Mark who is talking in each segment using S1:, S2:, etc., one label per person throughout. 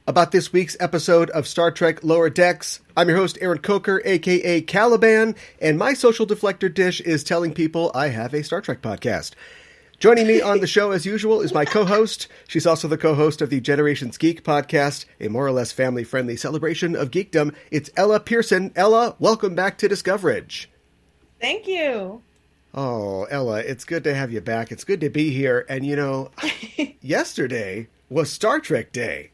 S1: about this week's episode of Star Trek Lower Decks. I'm your host, Aaron Coker, a.k.a. Caliban, and my social deflector dish is telling people I have a Star Trek podcast. Joining me on the show, as usual, is my co-host. She's also the co-host of the Generations Geek podcast, a more or less family-friendly celebration of geekdom. It's Ella Pearson. Ella, welcome back to Discoverage.
S2: Thank you.
S1: Oh, Ella, it's good to have you back. It's good to be here. And, you know, yesterday was Star Trek Day.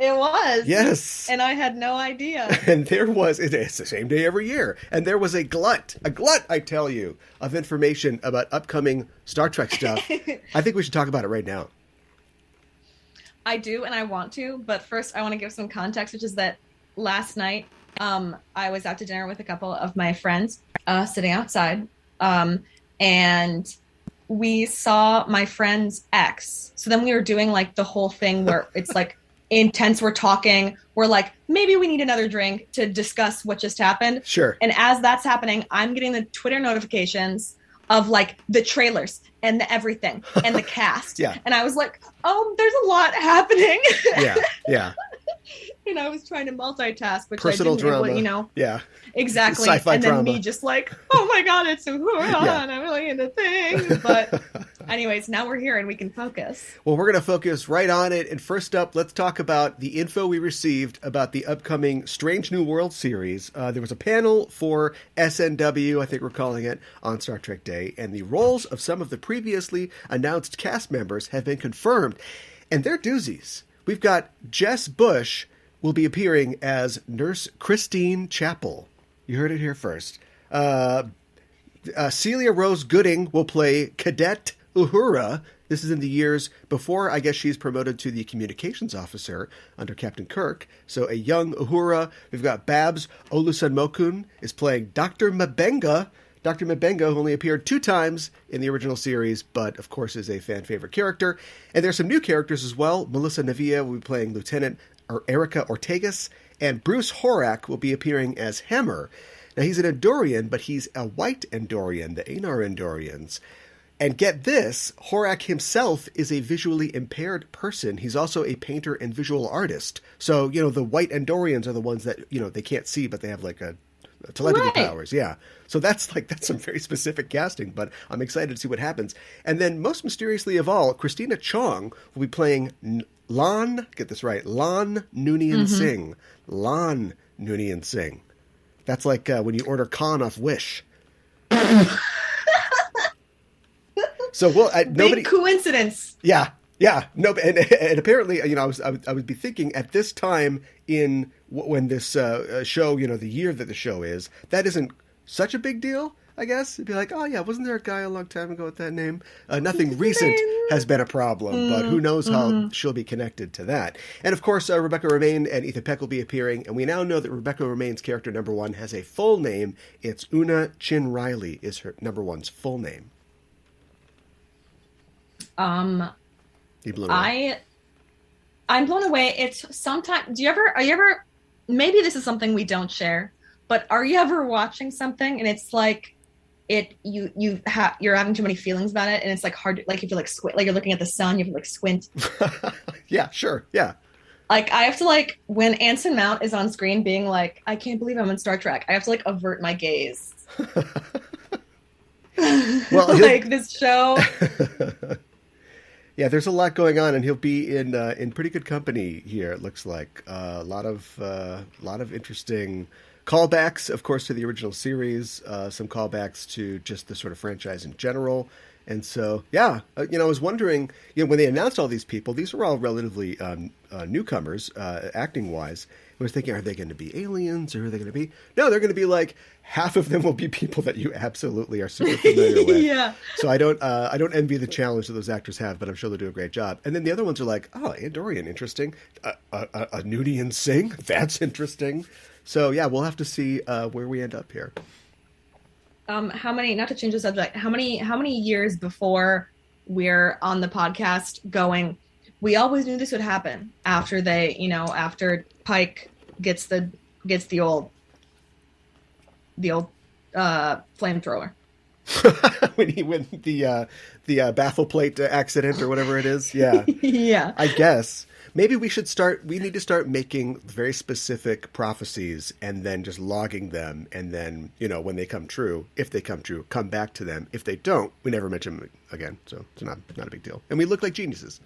S2: It was.
S1: Yes.
S2: And I had no idea.
S1: And there was, it's the same day every year, and there was a glut, I tell you, of information about upcoming Star Trek stuff. I think we should talk about it right now.
S2: I do, and I want to, but first I want to give some context, which is that last night I was out to dinner with a couple of my friends sitting outside, and we saw my friend's ex. So then we were doing like the whole thing where it's like, intense, we're talking, we're like, maybe we need another drink to discuss what just happened.
S1: Sure.
S2: And as that's happening, I'm getting the Twitter notifications of like the trailers and the everything and the cast.
S1: Yeah.
S2: And I was like, oh, there's a lot happening.
S1: Yeah.
S2: And I was trying to multitask, which
S1: personal
S2: I didn't
S1: drama.
S2: You know.
S1: Yeah.
S2: Exactly.
S1: Sci-fi
S2: and then
S1: drama.
S2: me just like, oh my God, it's so cool.
S1: Yeah.
S2: And I'm really into things. But anyways, now we're here and we can focus.
S1: Well, we're going to focus right on it. And first up, let's talk about the info we received about the upcoming Strange New World series. There was a panel for SNW, I think we're calling it, on Star Trek Day. And the roles of some of the previously announced cast members have been confirmed. And they're doozies. We've got Jess Bush will be appearing as Nurse Christine Chapel. You heard it here first. Celia Rose Gooding will play Cadet Uhura. This is in the years before, I guess, she's promoted to the communications officer under Captain Kirk. So a young Uhura. We've got Babs Olusanmokun is playing Dr. Mabenga. Dr. Mabenga, who only appeared 2 times in the original series, but of course is a fan favorite character. And there's some new characters as well. Melissa Navia will be playing Lieutenant Erica Ortegas, and Bruce Horak will be appearing as Hammer. Now, he's an Andorian, but he's a white Andorian, the Anar Andorians. And get this, Horak himself is a visually impaired person. He's also a painter and visual artist. So, you know, the white Andorians are the ones that, you know, they can't see, but they have like a telepathy powers. Yeah. So that's some very specific casting, but I'm excited to see what happens. And then most mysteriously of all, Christina Chong will be playing Lan, get this right, Lan Noonien Singh. Lan Noonien Singh. That's like when you order Khan off Wish. So nobody.
S2: Big coincidence.
S1: Yeah. No, and apparently, you know, I would be thinking at this time in when this show, you know, the year that the show is, that isn't such a big deal. I guess it'd be like, oh yeah, wasn't there a guy a long time ago with that name? Nothing recent has been a problem, but who knows how she'll be connected to that. And of course, Rebecca Romaine and Ethan Peck will be appearing, and we now know that Rebecca Romaine's character number 1 has a full name. It's Una Chin Riley is her number 1's full name. You blew away.
S2: I'm blown away. It's sometimes. Are you ever? Maybe this is something we don't share, but are you ever watching something and it's like you're having too many feelings about it, and it's like hard, like if you like squint, like you're looking at the sun, you have to like squint.
S1: Yeah, sure, yeah.
S2: Like I have to like when Anson Mount is on screen being like, I can't believe I'm in Star Trek. I have to like avert my gaze.
S1: Well,
S2: like this show.
S1: Yeah, there's a lot going on, and he'll be in pretty good company here. It looks like a lot of interesting callbacks, of course, to the original series. Some callbacks to just the sort of franchise in general. And so, yeah, you know, I was wondering, you know, when they announced all these people, these were all relatively newcomers, acting wise. I was thinking, are they going to be aliens, or are they going to be? No, they're going to be like half of them will be people that you absolutely are super familiar with.
S2: Yeah.
S1: So I don't envy the challenge that those actors have, but I'm sure they'll do a great job. And then the other ones are like, oh, Andorian, interesting. A Noonien Singh, that's interesting. So yeah, we'll have to see where we end up here.
S2: How many? Not to change the subject. How many years before we're on the podcast going? We always knew this would happen after after Pike gets the old flamethrower.
S1: when the baffle plate accident or whatever it is. Yeah.
S2: Yeah.
S1: I guess. Maybe we need to start making very specific prophecies and then just logging them. And then, when they come true, if they come true, come back to them. If they don't, we never mention them again. So it's not a big deal. And we look like geniuses.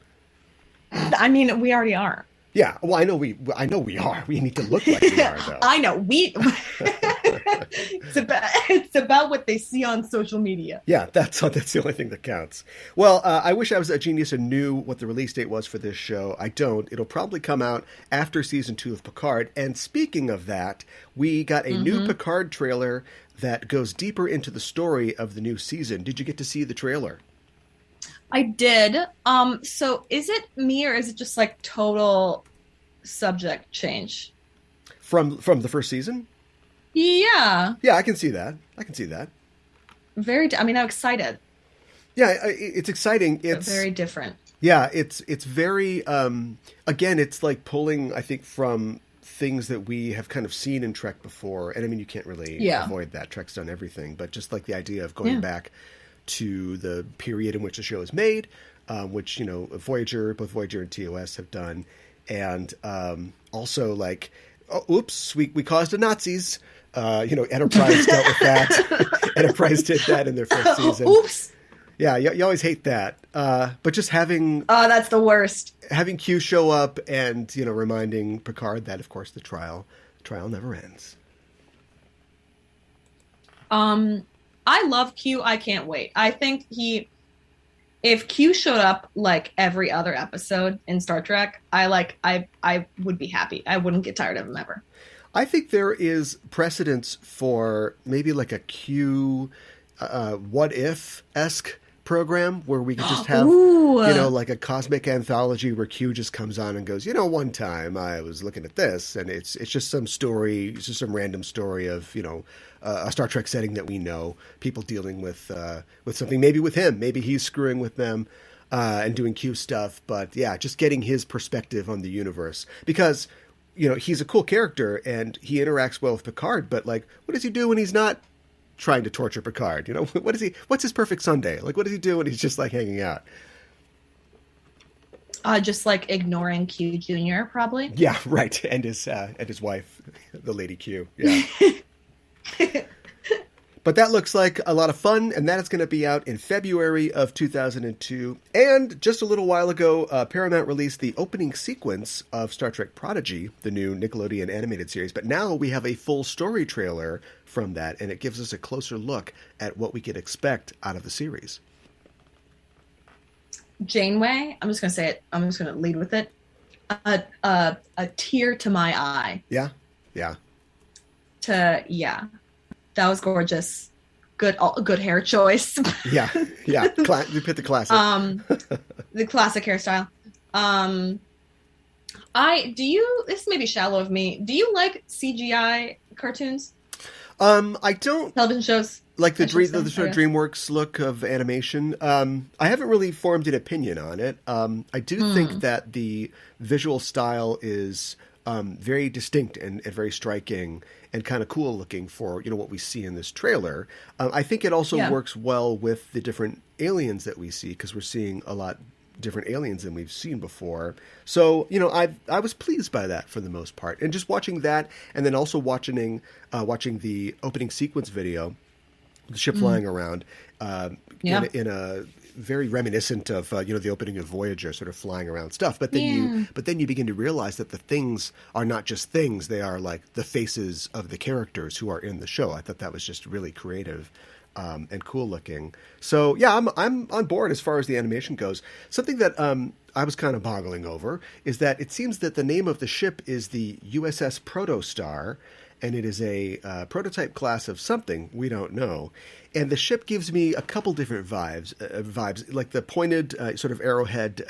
S2: I mean, we already are.
S1: Yeah. Well, I know we are. We need to look like we are, though.
S2: I know. It's about what they see on social media.
S1: Yeah, that's the only thing that counts. Well, I wish I was a genius and knew what the release date was for this show. I don't. It'll probably come out after season 2 of Picard. And speaking of that, we got a new Picard trailer that goes deeper into the story of the new season. Did you get to see the trailer?
S2: I did. So is it me or is it just like total subject change?
S1: From the first season?
S2: Yeah.
S1: Yeah, I can see that.
S2: I'm excited.
S1: Yeah, it's exciting. It's
S2: very different.
S1: Yeah, it's very, again, it's like pulling, I think, from things that we have kind of seen in Trek before. And I mean, you can't really avoid that. Trek's done everything. But just like the idea of going back to the period in which the show is made, which, both Voyager and TOS have done. And also like, oops, we caused the Nazis. Enterprise dealt with that. Enterprise did that in their first season.
S2: Oops.
S1: Yeah, you always hate that. But just having...
S2: Oh, that's the worst.
S1: Having Q show up and, reminding Picard that, of course, the trial never ends.
S2: I love Q. I can't wait. I think if Q showed up like every other episode in Star Trek, I would be happy. I wouldn't get tired of him ever.
S1: I think there is precedence for maybe like a Q what if-esque program where we could just have, like a cosmic anthology where Q just comes on and goes, one time I was looking at this, and it's just some story, it's just some random story of, a Star Trek setting that we know, people dealing with something, maybe with him, maybe he's screwing with them and doing Q stuff, but yeah, just getting his perspective on the universe, because he's a cool character and he interacts well with Picard, but like, what does he do when he's not trying to torture Picard? What's his perfect Sunday? Like, what does he do when he's just like hanging out?
S2: Just like ignoring Q Jr. probably.
S1: Yeah, right. And his wife, the Lady Q. Yeah. But that looks like a lot of fun, and that is going to be out in February of 2002. And just a little while ago, Paramount released the opening sequence of Star Trek Prodigy, the new Nickelodeon animated series. But now we have a full story trailer from that, and it gives us a closer look at what we could expect out of the series.
S2: Janeway, I'm just going to say it. I'm just going to lead with it. A tear to my eye.
S1: Yeah.
S2: That was gorgeous. Good hair choice.
S1: Yeah. You picked the classic.
S2: The classic hairstyle. This may be shallow of me. Do you like CGI cartoons?
S1: I don't.
S2: Television shows?
S1: Like the sort of DreamWorks look of animation. I haven't really formed an opinion on it. I do think that the visual style is very distinct and very striking and kind of cool looking for, what we see in this trailer. I think it also works well with the different aliens that we see, because we're seeing a lot different aliens than we've seen before. So, I was pleased by that for the most part. And just watching that, and then also watching the opening sequence video, the ship flying around, in a very reminiscent of the opening of Voyager, sort of flying around stuff. But then you begin to realize that the things are not just things; they are like the faces of the characters who are in the show. I thought that was just really creative and cool looking. So yeah, I'm on board as far as the animation goes. Something that I was kind of boggling over is that it seems that the name of the ship is the USS Protostar, and it is a prototype class of something we don't know. And the ship gives me a couple different vibes, like the pointed sort of arrowhead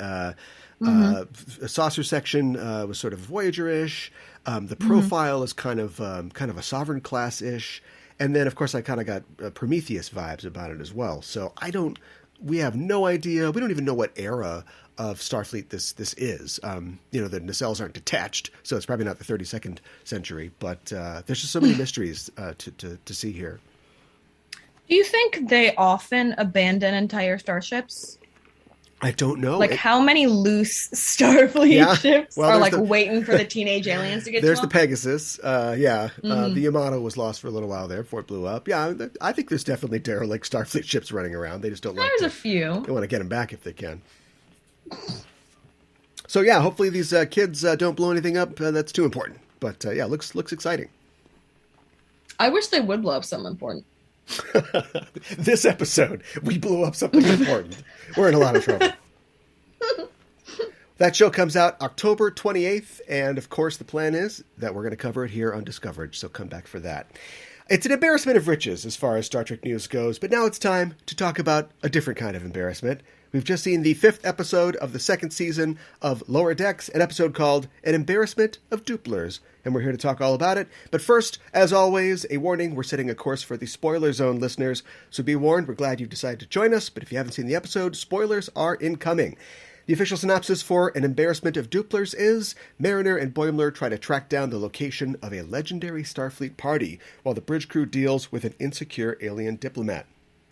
S1: saucer section was sort of Voyager-ish. The profile is kind of a Sovereign class-ish. And then, of course, I kind of got Prometheus vibes about it as well. So we have no idea. We don't even know what era of Starfleet this is. The nacelles aren't detached, so it's probably not the 32nd century. But there's just so many mysteries to see here.
S2: Do you think they often abandon entire starships?
S1: I don't know.
S2: Like, how many loose Starfleet ships are like waiting for the teenage aliens to get to
S1: There's
S2: them?
S1: the Pegasus. The Yamato was lost for a little while there before it blew up. Yeah, I think there's definitely derelict Starfleet ships running around. They just don't like.
S2: There's a few.
S1: They want to get them back if they can. So yeah, hopefully these kids don't blow anything up. That's too important. But yeah, looks exciting.
S2: I wish they would blow up something important.
S1: This episode, we blew up something important. We're in a lot of trouble. That show comes out October 28th, and of course the plan is that we're going to cover it here on Discoverage, so come back for that. It's an embarrassment of riches as far as Star Trek news goes, but now it's time to talk about a different kind of embarrassment. We've just seen the 5th episode of the 2nd season of Lower Decks, an episode called An Embarrassment of Dooplers, and we're here to talk all about it. But first, as always, a warning, we're setting a course for the spoiler zone listeners, so be warned, we're glad you've decided to join us, but if you haven't seen the episode, spoilers are incoming. The official synopsis for An Embarrassment of Dooplers is Mariner and Boimler try to track down the location of a legendary Starfleet party while the bridge crew deals with an insecure alien diplomat.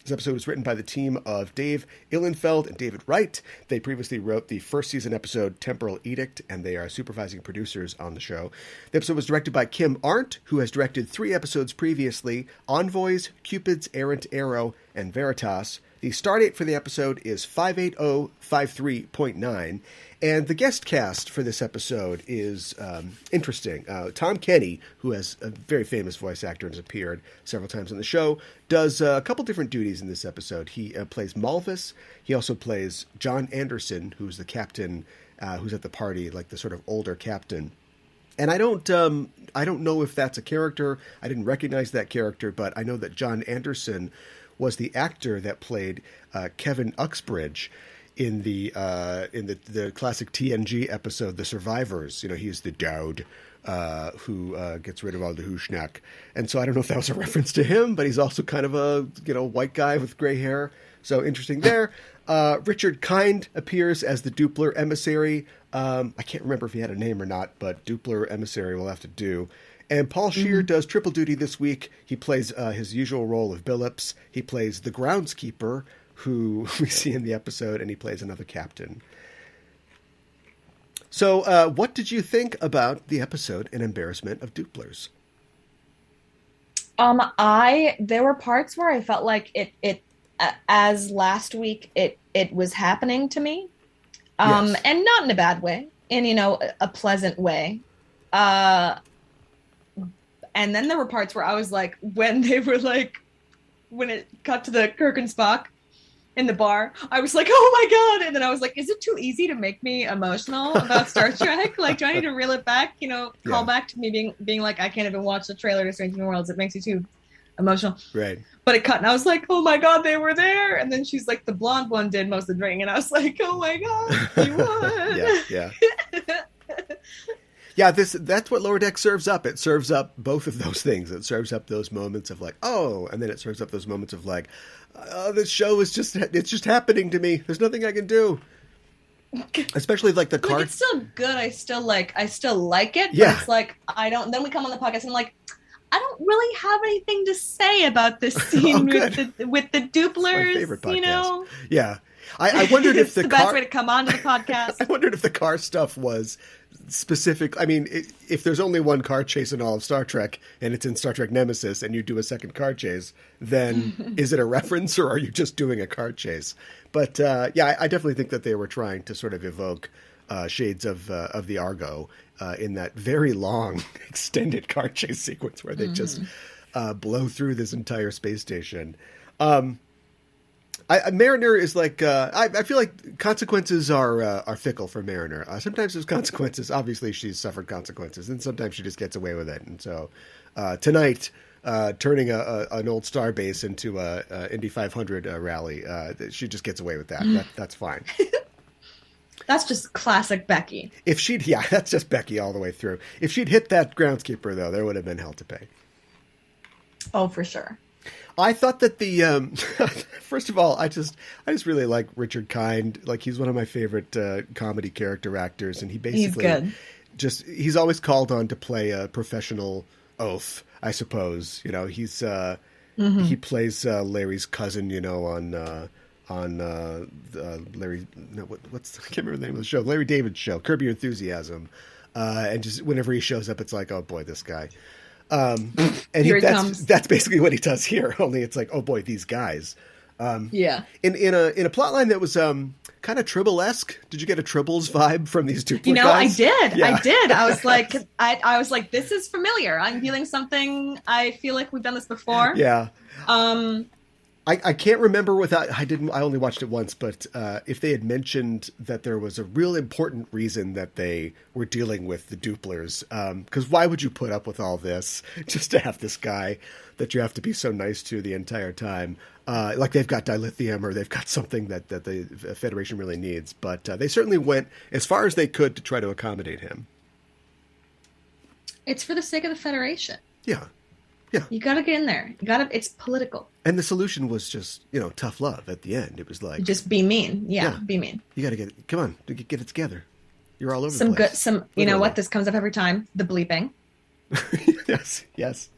S1: This episode was written by the team of Dave Ihlenfeld and David Wright. They previously wrote the first season episode Temporal Edict, and they are supervising producers on the show. The episode was directed by Kim Arndt, who has directed 3 episodes previously, Envoys, Cupid's Errant Arrow, and Veritas. The stardate for the episode is 58053.9, and the guest cast for this episode is interesting. Tom Kenny, who has a very famous voice actor and has appeared several times on the show, does a couple different duties in this episode. He plays Malvis. He also plays John Anderson, who's the captain who's at the party, like the sort of older captain. And I don't know if that's a character. I didn't recognize that character, but I know that John Anderson was the actor that played Kevin Uxbridge in the classic TNG episode, The Survivors. You know, he's the Dowd who gets rid of all the Hushnak. And so I don't know if that was a reference to him, but he's also kind of a, white guy with gray hair. So interesting there. Richard Kind appears as the Doopler emissary. I can't remember if he had a name or not, but Doopler emissary will have to do. And Paul Scheer does triple duty this week. He plays his usual role of Billups. He plays the groundskeeper, who we see in the episode, and he plays another captain. So what did you think about the episode An Embarrassment of Dooplers?
S2: There were parts where I felt like it as last week, it was happening to me.
S1: Yes.
S2: And not in a bad way, in, a pleasant way. And then there were parts where I was like, when it cut to the Kirk and Spock in the bar, I was like, oh my God. And then I was like, is it too easy to make me emotional about Star Trek? Like, do I need to reel it back? Call back to me being like, I can't even watch the trailer to Strange New Worlds. It makes you too emotional.
S1: Right.
S2: But it cut and I was like, oh my God, they were there. And then she's like, the blonde one did most of the drinking. And I was like, oh my God, you would.
S1: Yeah. Yeah, that's what Lower Deck serves up. It serves up both of those things. It serves up those moments of like, oh, and then it serves up those moments of like, oh, this show is it's just happening to me. There's nothing I can do. Especially like the card.
S2: Like, it's still good. I still like it.
S1: Yeah.
S2: But it's like, then we come on the podcast and I'm like, I don't really have anything to say about this scene with the Dooplers. My favorite podcast.
S1: Yeah. I wondered if the
S2: best way to come onto the podcast.
S1: I wondered if the car stuff was specific. I mean, if there's only one car chase in all of Star Trek and it's in Star Trek Nemesis and you do a second car chase, then is it a reference or are you just doing a car chase? But yeah, I definitely think that they were trying to sort of evoke shades of the Argo in that very long extended car chase sequence where they just blow through this entire space station. Mariner is like I feel like consequences are fickle for Mariner. Sometimes there's consequences. Obviously, she's suffered consequences, and sometimes she just gets away with it. And so tonight, turning an old star base into a Indy 500 rally, she just gets away with that. That's fine.
S2: That's just classic Becky.
S1: That's just Becky all the way through. If she'd hit that groundskeeper, though, there would have been hell to pay.
S2: Oh, for sure.
S1: I thought that the first of all, I just really like Richard Kind. Like, he's one of my favorite comedy character acters, and he's good. He's always called on to play a professional oaf, I suppose. He plays Larry's cousin, on Larry. No, what's I can't remember the name of the show. Larry David's show, Curb Your Enthusiasm. And just whenever he shows up, it's like, oh boy, this guy. And
S2: Here he comes.
S1: That's basically what he does here. Only it's like, oh boy, these guys.
S2: Yeah.
S1: In a plot line that was kind of Tribble-esque. Did you get a Tribbles vibe from these two guys?
S2: I did.
S1: Yeah.
S2: I did. I was like, I was like, this is familiar. I'm feeling something. I feel like we've done this before.
S1: Yeah. I can't remember without I only watched it once, but if they had mentioned that there was a real important reason that they were dealing with the Dooplers, because why would you put up with all this just to have this guy that you have to be so nice to the entire time? Like they've got dilithium or they've got something that the Federation really needs, but they certainly went as far as they could to try to accommodate him.
S2: It's for the sake of the Federation.
S1: Yeah. Yeah.
S2: You got to get in there. It's political.
S1: And the solution was just, tough love at the end. It was like,
S2: just be mean. Yeah. Be mean.
S1: You got to come on, get it together. You're all over
S2: some
S1: the place.
S2: You know what? This comes up every time. The bleeping.
S1: Yes.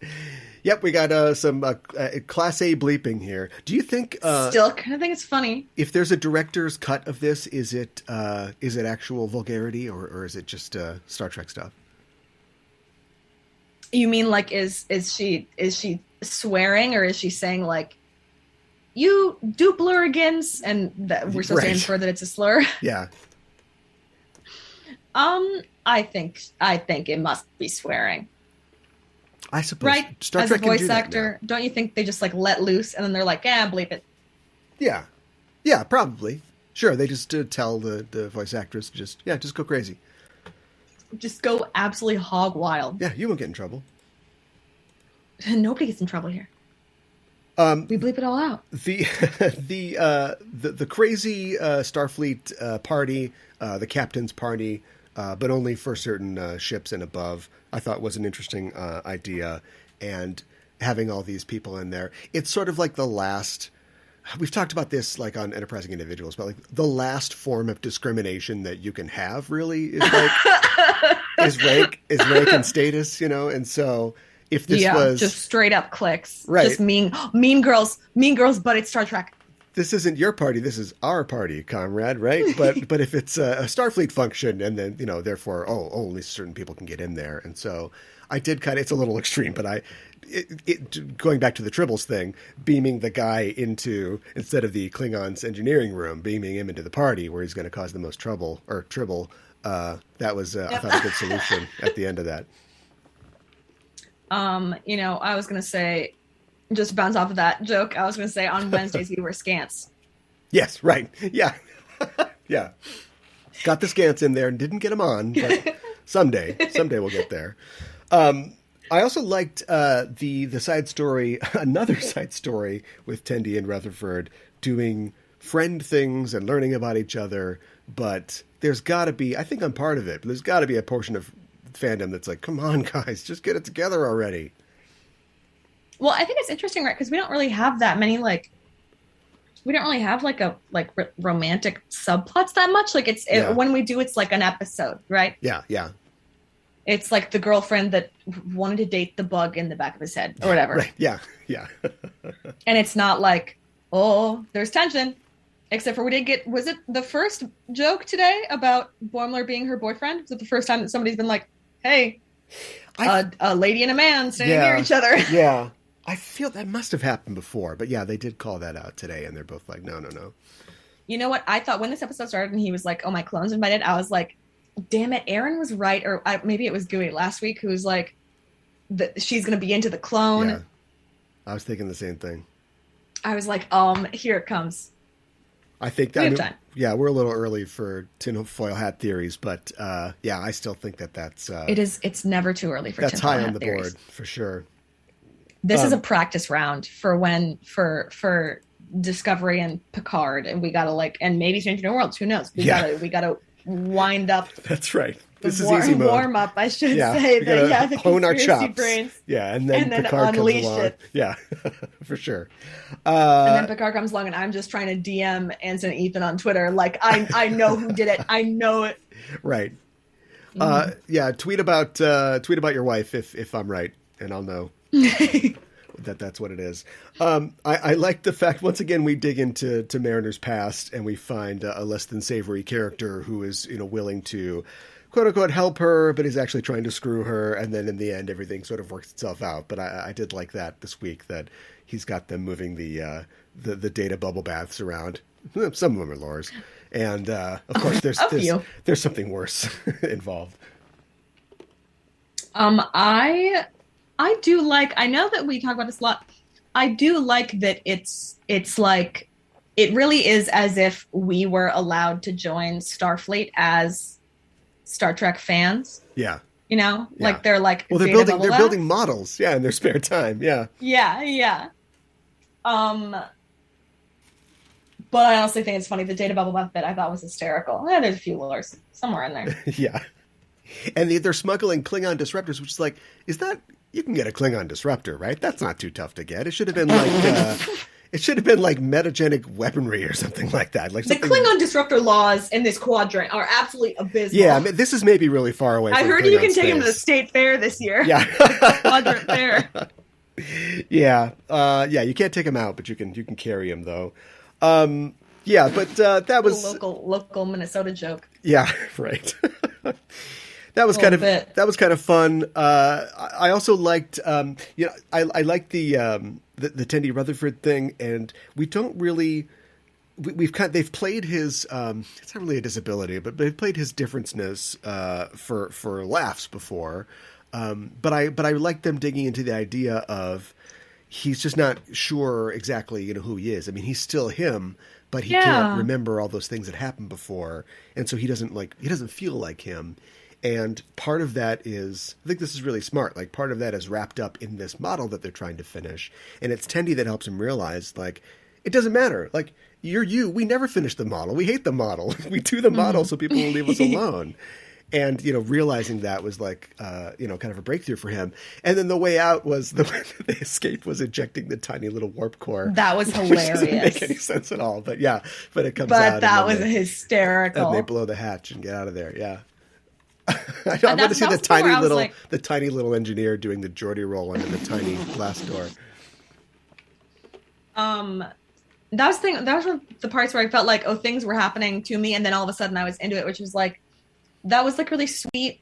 S1: Yep. We got some class A bleeping here. Do you think,
S2: still kind of think it's funny
S1: if there's a director's cut of this, is it actual vulgarity or is it just, Star Trek stuff?
S2: You mean like is she swearing or is she saying like you Dooplerigans and that we're supposed to infer that it's a slur?
S1: Yeah.
S2: I think it must be swearing.
S1: I suppose.
S2: Right?
S1: Star
S2: As
S1: Trek
S2: a voice
S1: can do that
S2: actor,
S1: now.
S2: don't you think they just like let loose and then they're like, bleep it?
S1: Yeah. Yeah, probably. Sure, they just tell the voice actress just go crazy.
S2: Just go absolutely hog wild.
S1: Yeah, you won't get in trouble.
S2: Nobody gets in trouble here. We bleep it all out.
S1: The crazy Starfleet party, the captain's party, but only for certain ships and above, I thought was an interesting idea. And having all these people in there, it's sort of like the last. We've talked about this like on Enterprising Individuals, but like the last form of discrimination that you can have really is like is rank and status, and so if this was
S2: just straight up clicks,
S1: right,
S2: just mean girls, but it's Star Trek.
S1: This isn't your party, this is our party, comrade, right? But if it's a Starfleet function, and then therefore only certain people can get in there, and so I did it's a little extreme, but going back to the Tribbles thing, beaming the guy into, instead of the Klingons' engineering room, beaming him into the party where he's going to cause the most trouble, or tribble, that was, I thought, a good solution at the end of that.
S2: I was going to say, just to bounce off of that joke, I was going to say on Wednesdays we wear scants.
S1: Yes, right. Yeah. Yeah. Got the scants in there and didn't get them on, but someday we'll get there. I also liked the side story, another side story with Tendi and Rutherford doing friend things and learning about each other. But there's got to be, I think I'm part of it, but there's got to be a portion of fandom that's like, come on, guys, just get it together already.
S2: Well, I think it's interesting, right? Because we don't really have that many, we don't really have romantic subplots that much. Like when we do, it's like an episode, right?
S1: Yeah. Yeah.
S2: It's like the girlfriend that wanted to date the bug in the back of his head or whatever.
S1: Right. Yeah. Yeah.
S2: And it's not like, oh, there's tension. Except for was it the first joke today about Boimler being her boyfriend? Was it the first time that somebody's been like, hey, a lady and a man standing near each other?
S1: Yeah. I feel that must have happened before. But yeah, they did call that out today. And they're both like, no.
S2: You know what? I thought when this episode started and he was like, oh, my clone's invited, I was like, damn it, Aaron was right. Or maybe it was Gooey last week who was like, she's going to be into the clone.
S1: Yeah. I was thinking the same thing.
S2: I was like, here it comes.
S1: I think
S2: we have time.
S1: Yeah, we're a little early for tinfoil hat theories, but I still think that's
S2: it's never too early for
S1: that's
S2: tinfoil
S1: high
S2: hat
S1: on the
S2: theories.
S1: board for sure.
S2: This is a practice round for Discovery and Picard, and we gotta and maybe Stranger New Worlds. Who knows? We gotta wind up.
S1: That's right. This is easy mode.
S2: Warm up, I should say. The
S1: hone our chops.
S2: Brains.
S1: Yeah, and then Picard
S2: unleash
S1: comes along.
S2: it.
S1: Yeah, for sure.
S2: And then Picard comes along, and I'm just trying to DM Anson and Ethan on Twitter. Like, I know who did it. I know it.
S1: Right. Yeah. Tweet about your wife if I'm right, and I'll know. that's what it is. I like the fact, once again, we dig into Mariner's past and we find a less than savory character who is, willing to quote unquote help her, but is actually trying to screw her. And then in the end, everything sort of works itself out. But I did like that this week, that he's got them moving the data bubble baths around. Some of them are lures. And of course, there's something worse involved.
S2: I do like, I know that we talk about this a lot. I do like that it's like, it really is as if we were allowed to join Starfleet as Star Trek fans.
S1: Yeah.
S2: Like they're like,
S1: well, they're building models. Yeah. In their spare time. Yeah.
S2: Yeah. Yeah. But I honestly think it's funny. The data bubble bath bit I thought was hysterical. There's a few lures somewhere in there.
S1: Yeah. And they're smuggling Klingon disruptors, which is like, you can get a Klingon disruptor, right? That's not too tough to get. It should have been like, metagenic weaponry or something like that. Like
S2: the Klingon disruptor laws in this quadrant are absolutely abysmal.
S1: Yeah, I mean, this is maybe really far away.
S2: I heard
S1: Klingon
S2: you can
S1: space.
S2: take him to the state fair this year.
S1: Yeah,
S2: quadrant fair.
S1: Yeah, you can't take him out, but you can carry him though. Yeah, but that was
S2: local Minnesota joke.
S1: Yeah, right. That was kind of fun. I also liked, I liked the Tendi Rutherford thing, and we don't really. They've played his. It's not really a disability, but they've played his differenceness for laughs before. But I like them digging into the idea of he's just not sure exactly who he is. I mean, he's still him, but he can't remember all those things that happened before, and so he doesn't feel like him. And part of that is, I think this is really smart. Like, part of that is wrapped up in this model that they're trying to finish, and it's Tendi that helps him realize, like, it doesn't matter. Like, you're you. We never finish the model. We hate the model. We do the model so people will leave us alone. And, realizing that was like, kind of a breakthrough for him. And then the way out was the escape was ejecting the tiny little warp core.
S2: That was hilarious.
S1: Which doesn't make any sense at all. But yeah, it comes
S2: But
S1: out.
S2: that was hysterical.
S1: And they blow the hatch and get out of there. Yeah. I want to see the tiny little engineer doing the Geordie roll under the tiny glass door.
S2: That was one of the parts where I felt like, things were happening to me, and then all of a sudden I was into it, which was like, that was like really sweet,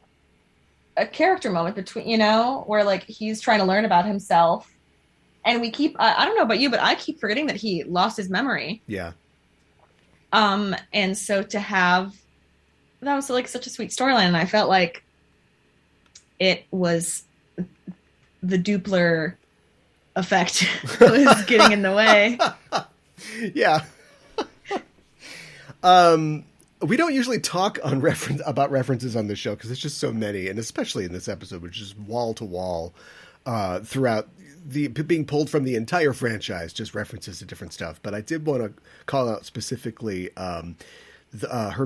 S2: a character moment between, where like he's trying to learn about himself, and we keep, I don't know about you, but I keep forgetting that he lost his memory.
S1: Yeah.
S2: And so that was like such a sweet storyline, and I felt like it was the Doopler effect was getting in the way.
S1: Yeah. We don't usually talk about references on this show because there's just so many, and especially in this episode, which is wall to wall throughout being pulled from the entire franchise, just references to different stuff. But I did want to call out specifically her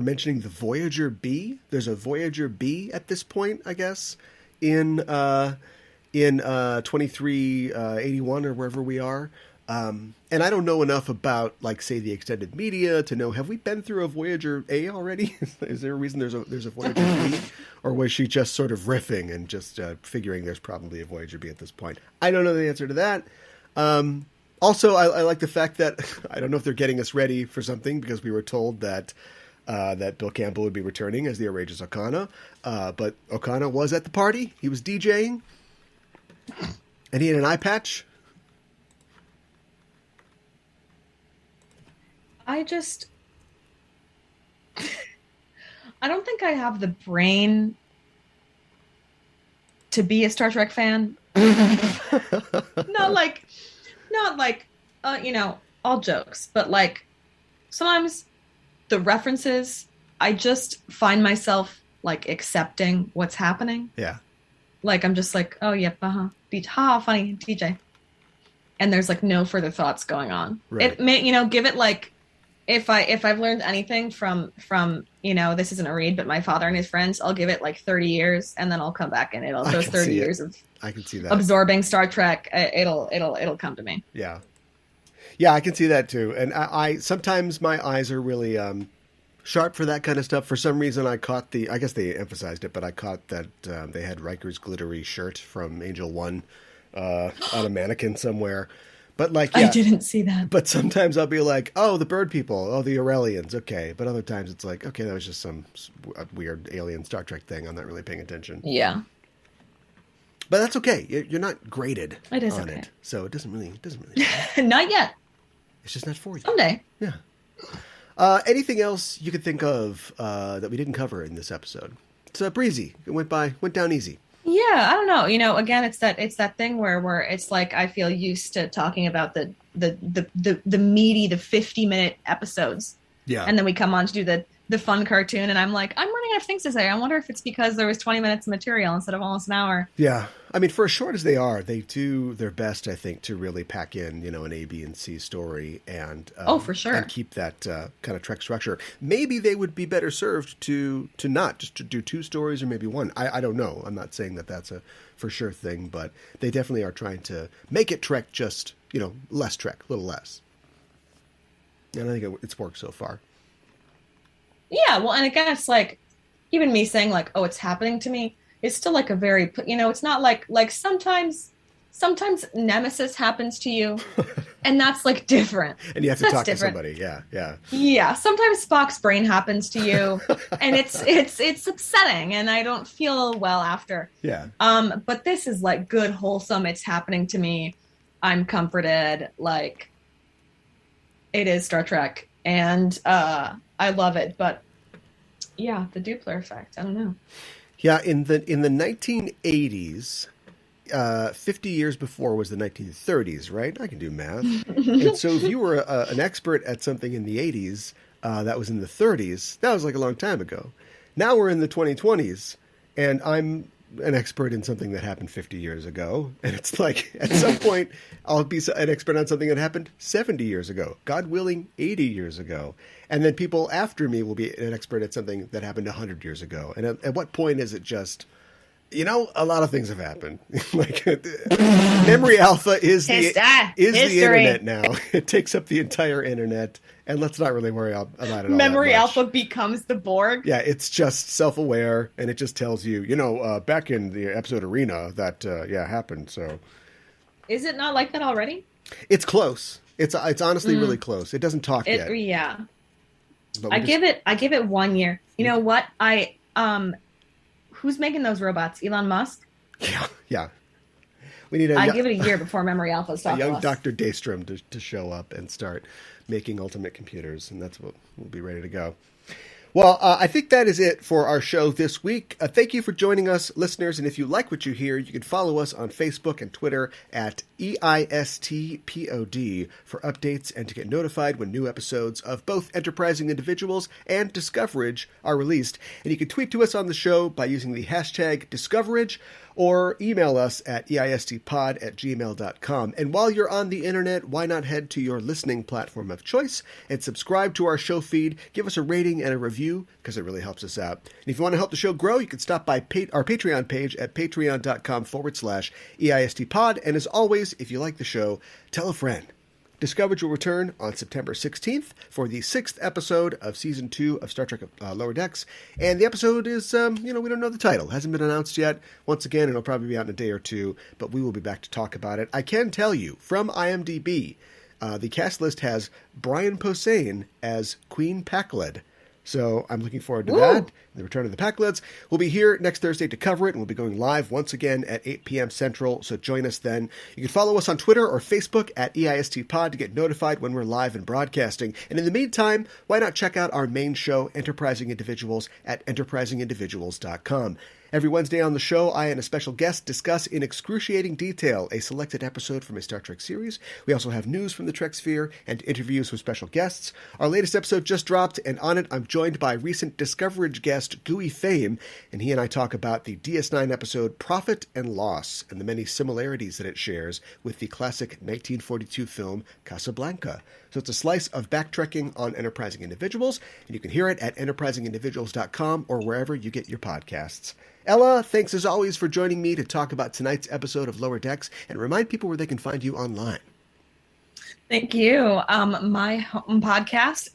S1: mentioning the Voyager B. There's a Voyager B at this point, I guess, in 2381 or wherever we are. And I don't know enough about, like, say, the extended media to know, have we been through a Voyager A already? Is there a reason there's a Voyager B? Or was she just sort of riffing and just figuring there's probably a Voyager B at this point? I don't know the answer to that. Also, I like the fact that I don't know if they're getting us ready for something, because we were told that Bill Campbell would be returning as the Outrageous Okana. But Okana was at the party. He was DJing. And he had an eye patch.
S2: I don't think I have the brain to be a Star Trek fan. not like, all jokes, but like sometimes the references, I just find myself like accepting what's happening.
S1: Yeah.
S2: Like, I'm just like, oh, yep, beach, funny, DJ. And there's like no further thoughts going on.
S1: Right.
S2: It may, give it like, if I've learned anything from this isn't a read, but My Father and His Friends, I'll give it like 30 years, and then I'll come back, and those 30 years of
S1: I can see that
S2: absorbing Star Trek, it'll come to me.
S1: Yeah, I can see that too. And I sometimes my eyes are really sharp for that kind of stuff. For some reason, I caught I guess they emphasized it, but I caught that they had Riker's glittery shirt from Angel One on a mannequin somewhere. But like,
S2: I didn't see that.
S1: But sometimes I'll be like, oh, the bird people, oh, the Aurelians, okay. But other times it's like, okay, that was just some weird alien Star Trek thing. I'm not really paying attention.
S2: Yeah.
S1: But that's okay. You're not graded on
S2: okay.
S1: it, so it doesn't really matter.
S2: Not yet.
S1: It's just not for you.
S2: Someday.
S1: Yeah. Anything else you could think of that we didn't cover in this episode? It's breezy. It went down easy.
S2: Yeah, I don't know. Again, it's that thing where it's like I feel used to talking about the meaty, the 50-minute episodes. Yeah. And then we come on to do the fun cartoon, and I'm like, I'm running out of things to say. I wonder if it's because there was 20 minutes of material instead of almost an hour.
S1: Yeah. I mean, for as short as they are, they do their best, I think, to really pack in, an A, B, and C story and
S2: for sure,
S1: and keep that kind of Trek structure. Maybe they would be better served to not just to do 2 stories or maybe 1. I don't know. I'm not saying that that's a for sure thing, but they definitely are trying to make it Trek just, less Trek, a little less. And I think it's worked so far.
S2: Yeah, well, and again, it's like, even me saying like, oh, it's happening to me, it's still like a very, it's not like sometimes Nemesis happens to you, and that's like different.
S1: And you have to talk to somebody, yeah.
S2: Yeah, sometimes Spock's brain happens to you, and it's upsetting, and I don't feel well after.
S1: Yeah.
S2: But this is like good, wholesome, it's happening to me, I'm comforted, like, it is Star Trek, and I love it, but yeah, the Doopler effect. I don't know.
S1: Yeah, in the 1980s, 50 years before was the 1930s, right? I can do math. And so if you were an expert at something in the 80s that was in the 30s, that was like a long time ago. Now we're in the 2020s, and I'm an expert in something that happened 50 years ago. And it's like, at some point, I'll be an expert on something that happened 70 years ago, God willing, 80 years ago. And then people after me will be an expert at something that happened 100 years ago. And at what point is it just, a lot of things have happened. Like, Memory Alpha is the internet now. It takes up the entire internet. And let's not really worry about it all.
S2: Memory Alpha becomes the Borg.
S1: Yeah, it's just self-aware, and it just tells you, back in the episode Arena, that happened. So,
S2: is it not like that already?
S1: It's close. It's honestly really close. It doesn't talk yet.
S2: Yeah. I give it 1 year. You know what? Who's making those robots? Elon Musk?
S1: Yeah. We need
S2: I give it a year before Memory Alpha stops.
S1: A young Dr. Daystrom to show up and start making ultimate computers, and that's what we'll be ready to go. Well, I think that is it for our show this week. Thank you for joining us, listeners, and if you like what you hear, you can follow us on Facebook and Twitter at EISTPOD for updates and to get notified when new episodes of both Enterprising Individuals and Discoverage are released. And you can tweet to us on the show by using the hashtag Discoverage, or email us at eistpod@gmail.com. And while you're on the internet, why not head to your listening platform of choice and subscribe to our show feed, give us a rating and a review, because it really helps us out. And if you want to help the show grow, you can stop by our Patreon page at patreon.com/EISTpod. And as always, if you like the show, tell a friend. Discoverage will return on September 16th for the 6th episode of Season 2 of Star Trek Lower Decks. And the episode is, we don't know the title. Hasn't been announced yet. Once again, it'll probably be out in a day or two, but we will be back to talk about it. I can tell you, from IMDb, the cast list has Brian Posehn as Queen Pakled. So I'm looking forward to that. The return of the Pakleds. We'll be here next Thursday to cover it, and we'll be going live once again at 8 p.m. Central, so join us then. You can follow us on Twitter or Facebook at EISTpod to get notified when we're live and broadcasting. And in the meantime, why not check out our main show, Enterprising Individuals, at enterprisingindividuals.com. Every Wednesday on the show, I and a special guest discuss in excruciating detail a selected episode from a Star Trek series. We also have news from the Trek sphere and interviews with special guests. Our latest episode just dropped, and on it I'm joined by recent Discoverage guest Gooey Fame, and he and I talk about the DS9 episode Profit and Loss and the many similarities that it shares with the classic 1942 film Casablanca. So it's a slice of backtracking on Enterprising Individuals, and you can hear it at enterprisingindividuals.com or wherever you get your podcasts. Ella, thanks as always for joining me to talk about tonight's episode of Lower Decks, and remind people where they can find you online.
S2: Thank you. My home podcast,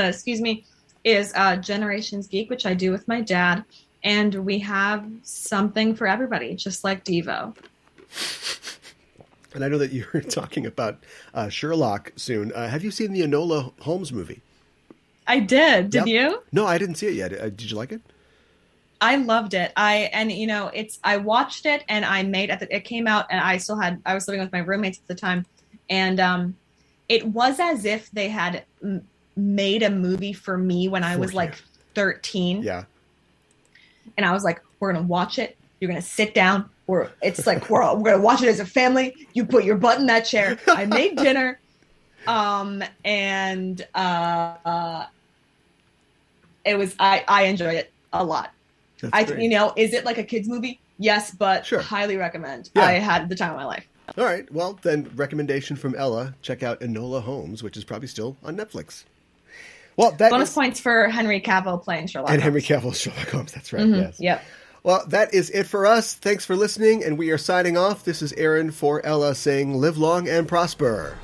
S2: excuse me, is Generations Geek, which I do with my dad, and we have something for everybody, just like Devo.
S1: And I know that you're talking about Sherlock soon. Have you seen the Enola Holmes movie?
S2: I did. Did
S1: Yep.
S2: you?
S1: No, I didn't see it yet. Did you like it?
S2: I loved it. I watched it and it came out and I was living with my roommates at the time. And it was as if they had made a movie for me when I was like 13.
S1: Yeah.
S2: And I was like, we're going to watch it. You're going to sit down. We're going to watch it as a family. You put your butt in that chair. I made dinner. I enjoyed it a lot. Is it like a kid's movie? Yes, but
S1: sure.
S2: Highly recommend.
S1: Yeah.
S2: I had the time of my life.
S1: All right. Well, then recommendation from Ella. Check out Enola Holmes, which is probably still on Netflix. Well,
S2: bonus points for Henry Cavill playing Sherlock Holmes.
S1: Henry Cavill Sherlock Holmes. That's right.
S2: Mm-hmm.
S1: Yes.
S2: Yep.
S1: Well, that is it for us. Thanks for listening, and we are signing off. This is Aaron for Ella saying live long and prosper.